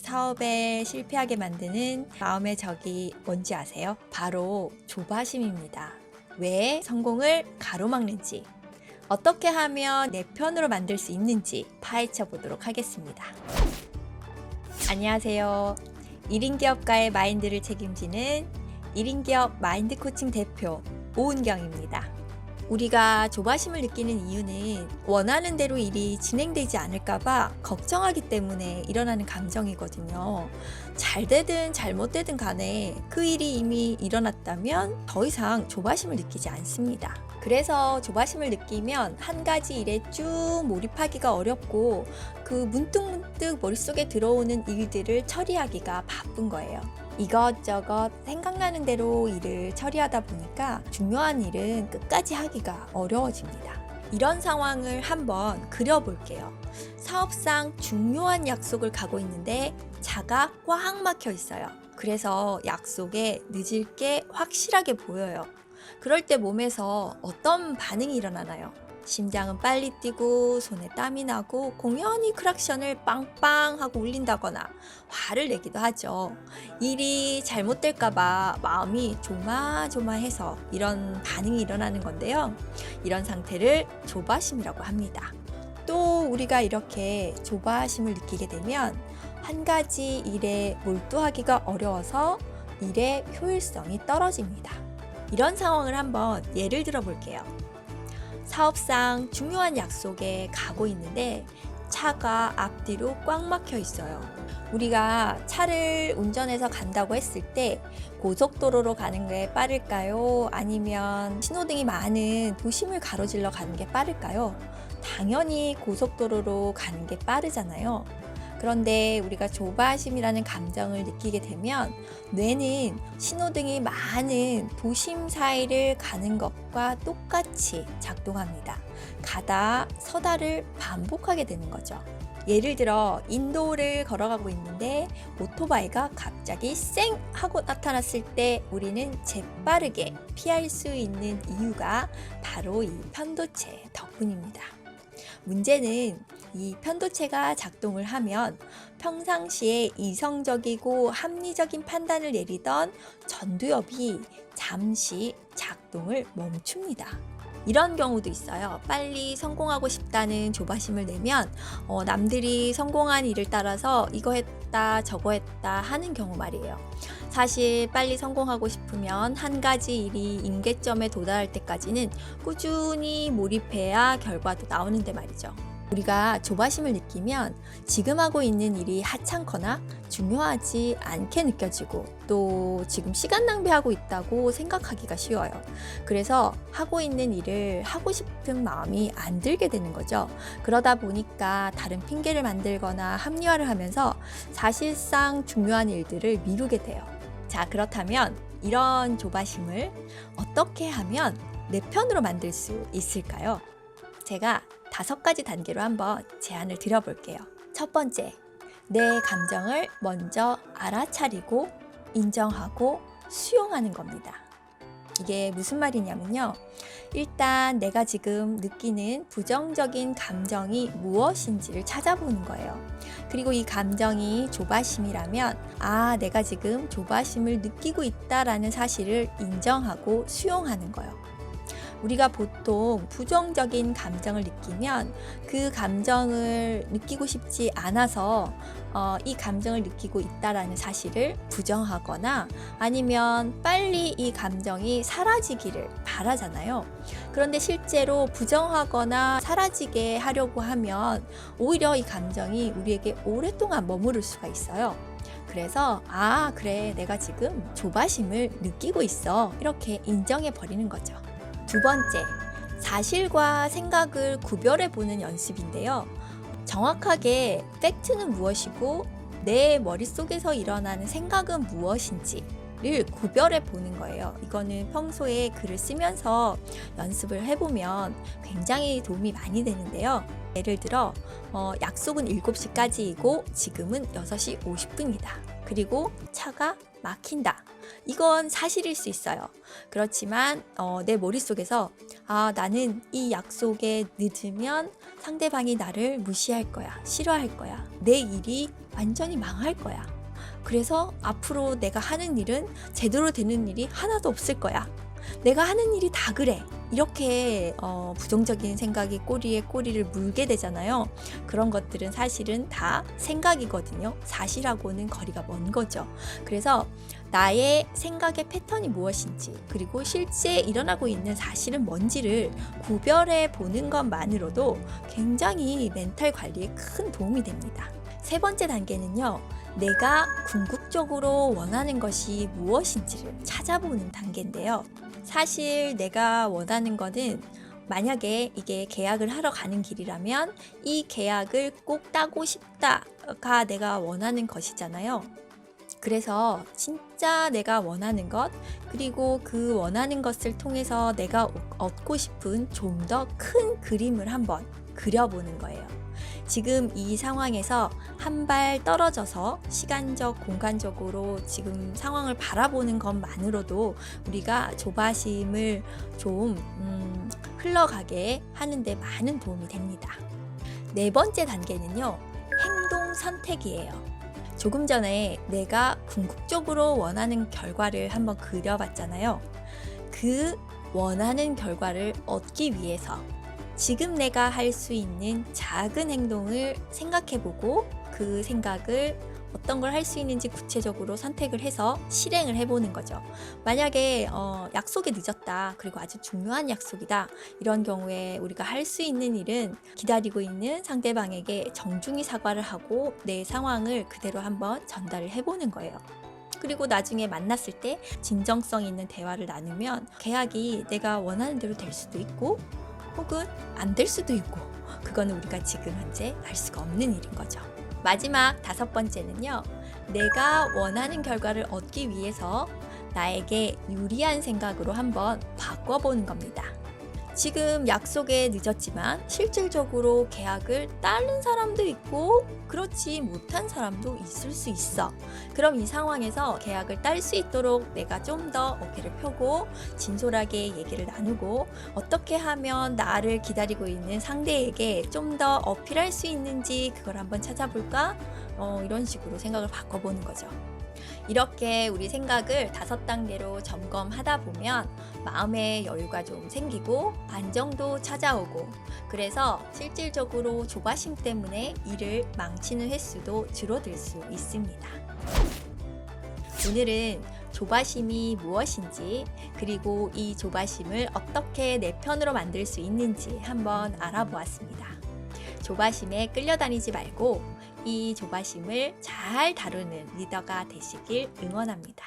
사업에 실패하게 만드는 마음의 적이 뭔지 아세요? 바로 조바심입니다. 왜 성공을 가로막는지, 어떻게 하면 내 편으로 만들 수 있는지 파헤쳐 보도록 하겠습니다. 안녕하세요. 1인 기업가의 마인드를 책임지는 1인 기업 마인드 코칭 대표 오은경입니다. 우리가 조바심을 느끼는 이유는 원하는 대로 일이 진행되지 않을까봐 걱정하기 때문에 일어나는 감정이거든요. 잘 되든 잘못되든 간에 그 일이 이미 일어났다면 더 이상 조바심을 느끼지 않습니다. 그래서 조바심을 느끼면 한 가지 일에 쭉 몰입하기가 어렵고 그 문득문득 머릿속에 들어오는 일들을 처리하기가 바쁜 거예요. 이것저것 생각나는 대로 일을 처리하다 보니까 중요한 일은 끝까지 하기가 어려워집니다. 이런 상황을 한번 그려볼게요. 사업상 중요한 약속을 가고 있는데 차가 꽉 막혀 있어요. 그래서 약속에 늦을 게 확실하게 보여요. 그럴 때 몸에서 어떤 반응이 일어나나요? 심장은 빨리 뛰고 손에 땀이 나고 공연히 크락션을 빵빵 하고 울린다거나 화를 내기도 하죠. 일이 잘못될까봐 마음이 조마조마해서 이런 반응이 일어나는 건데요. 이런 상태를 조바심이라고 합니다. 또 우리가 이렇게 조바심을 느끼게 되면 한 가지 일에 몰두하기가 어려워서 일의 효율성이 떨어집니다. 이런 상황을 한번 예를 들어 볼게요. 사업상 중요한 약속에 가고 있는데 차가 앞뒤로 꽉 막혀 있어요. 우리가 차를 운전해서 간다고 했을 때 고속도로로 가는 게 빠를까요? 아니면 신호등이 많은 도심을 가로질러 가는 게 빠를까요? 당연히 고속도로로 가는 게 빠르잖아요. 그런데 우리가 조바심이라는 감정을 느끼게 되면 뇌는 신호등이 많은 도심 사이를 가는 것과 똑같이 작동합니다. 가다 서다를 반복하게 되는 거죠. 예를 들어 인도를 걸어가고 있는데 오토바이가 갑자기 쌩 하고 나타났을 때 우리는 재빠르게 피할 수 있는 이유가 바로 이 편도체 덕분입니다. 문제는 이 편도체가 작동을 하면 평상시에 이성적이고 합리적인 판단을 내리던 전두엽이 잠시 작동을 멈춥니다. 이런 경우도 있어요. 빨리 성공하고 싶다는 조바심을 내면 남들이 성공한 일을 따라서 이거 했다 저거 했다 하는 경우 말이에요. 사실 빨리 성공하고 싶으면 한 가지 일이 임계점에 도달할 때까지는 꾸준히 몰입해야 결과도 나오는데 말이죠. 우리가 조바심을 느끼면 지금 하고 있는 일이 하찮거나 중요하지 않게 느껴지고 또 지금 시간 낭비하고 있다고 생각하기가 쉬워요. 그래서 하고 있는 일을 하고 싶은 마음이 안 들게 되는 거죠. 그러다 보니까 다른 핑계를 만들거나 합리화를 하면서 사실상 중요한 일들을 미루게 돼요. 자, 그렇다면 이런 조바심을 어떻게 하면 내 편으로 만들 수 있을까요? 제가 5가지 단계로 한번 제안을 드려볼게요. 첫 번째, 내 감정을 먼저 알아차리고 인정하고 수용하는 겁니다. 이게 무슨 말이냐면요. 일단 내가 지금 느끼는 부정적인 감정이 무엇인지를 찾아보는 거예요. 그리고 이 감정이 조바심이라면 내가 지금 조바심을 느끼고 있다라는 사실을 인정하고 수용하는 거예요. 우리가 보통 부정적인 감정을 느끼면 그 감정을 느끼고 싶지 않아서 이 감정을 느끼고 있다라는 사실을 부정하거나 아니면 빨리 이 감정이 사라지기를 바라잖아요. 그런데 실제로 부정하거나 사라지게 하려고 하면 오히려 이 감정이 우리에게 오랫동안 머무를 수가 있어요. 그래서 그래, 내가 지금 조바심을 느끼고 있어, 이렇게 인정해 버리는 거죠. 두 번째, 사실과 생각을 구별해 보는 연습인데요. 정확하게 팩트는 무엇이고 내 머릿속에서 일어나는 생각은 무엇인지를 구별해 보는 거예요. 이거는 평소에 글을 쓰면서 연습을 해보면 굉장히 도움이 많이 되는데요. 예를 들어 약속은 7시까지이고 지금은 6시 50분이다. 그리고 차가 막힌다. 이건 사실일 수 있어요. 그렇지만 내 머릿속에서 아, 나는 이 약속에 늦으면 상대방이 나를 무시할 거야, 싫어할 거야, 내 일이 완전히 망할 거야. 그래서 앞으로 내가 하는 일은 제대로 되는 일이 하나도 없을 거야. 내가 하는 일이 다 그래. 이렇게 부정적인 생각이 꼬리에 꼬리를 물게 되잖아요. 그런 것들은 사실은 다 생각이거든요. 사실하고는 거리가 먼 거죠. 그래서 나의 생각의 패턴이 무엇인지, 그리고 실제 일어나고 있는 사실은 뭔지를 구별해 보는 것만으로도 굉장히 멘탈 관리에 큰 도움이 됩니다. 세 번째 단계는요, 내가 궁극적으로 원하는 것이 무엇인지를 찾아보는 단계인데요. 사실 내가 원하는 거는, 만약에 이게 계약을 하러 가는 길이라면 이 계약을 꼭 따고 싶다가 내가 원하는 것이잖아요. 그래서 진짜 내가 원하는 것, 그리고 그 원하는 것을 통해서 내가 얻고 싶은 좀 더 큰 그림을 한번 그려보는 거예요. 지금 이 상황에서 한 발 떨어져서 시간적, 공간적으로 지금 상황을 바라보는 것만으로도 우리가 조바심을 좀 흘러가게 하는데 많은 도움이 됩니다. 네 번째 단계는요, 행동 선택이에요. 조금 전에 내가 궁극적으로 원하는 결과를 한번 그려봤잖아요. 그 원하는 결과를 얻기 위해서 지금 내가 할 수 있는 작은 행동을 생각해보고, 그 생각을 어떤 걸 할 수 있는지 구체적으로 선택을 해서 실행을 해보는 거죠. 만약에 약속이 늦었다, 그리고 아주 중요한 약속이다, 이런 경우에 우리가 할 수 있는 일은 기다리고 있는 상대방에게 정중히 사과를 하고 내 상황을 그대로 한번 전달을 해보는 거예요. 그리고 나중에 만났을 때 진정성 있는 대화를 나누면 계약이 내가 원하는 대로 될 수도 있고 혹은 안 될 수도 있고, 그거는 우리가 지금 현재 알 수가 없는 일인 거죠. 마지막 다섯 번째는요, 내가 원하는 결과를 얻기 위해서 나에게 유리한 생각으로 한번 바꿔보는 겁니다. 지금 약속에 늦었지만 실질적으로 계약을 따른 사람도 있고 그렇지 못한 사람도 있을 수 있어. 그럼 이 상황에서 계약을 딸 수 있도록 내가 좀 더 어깨를 펴고 진솔하게 얘기를 나누고, 어떻게 하면 나를 기다리고 있는 상대에게 좀 더 어필할 수 있는지 그걸 한번 찾아볼까? 이런 식으로 생각을 바꿔보는 거죠. 이렇게 우리 생각을 5단계로 점검하다 보면 마음의 여유가 좀 생기고 안정도 찾아오고, 그래서 실질적으로 조바심 때문에 일을 망치는 횟수도 줄어들 수 있습니다. 오늘은 조바심이 무엇인지, 그리고 이 조바심을 어떻게 내 편으로 만들 수 있는지 한번 알아보았습니다. 조바심에 끌려다니지 말고 이 조바심을 잘 다루는 리더가 되시길 응원합니다.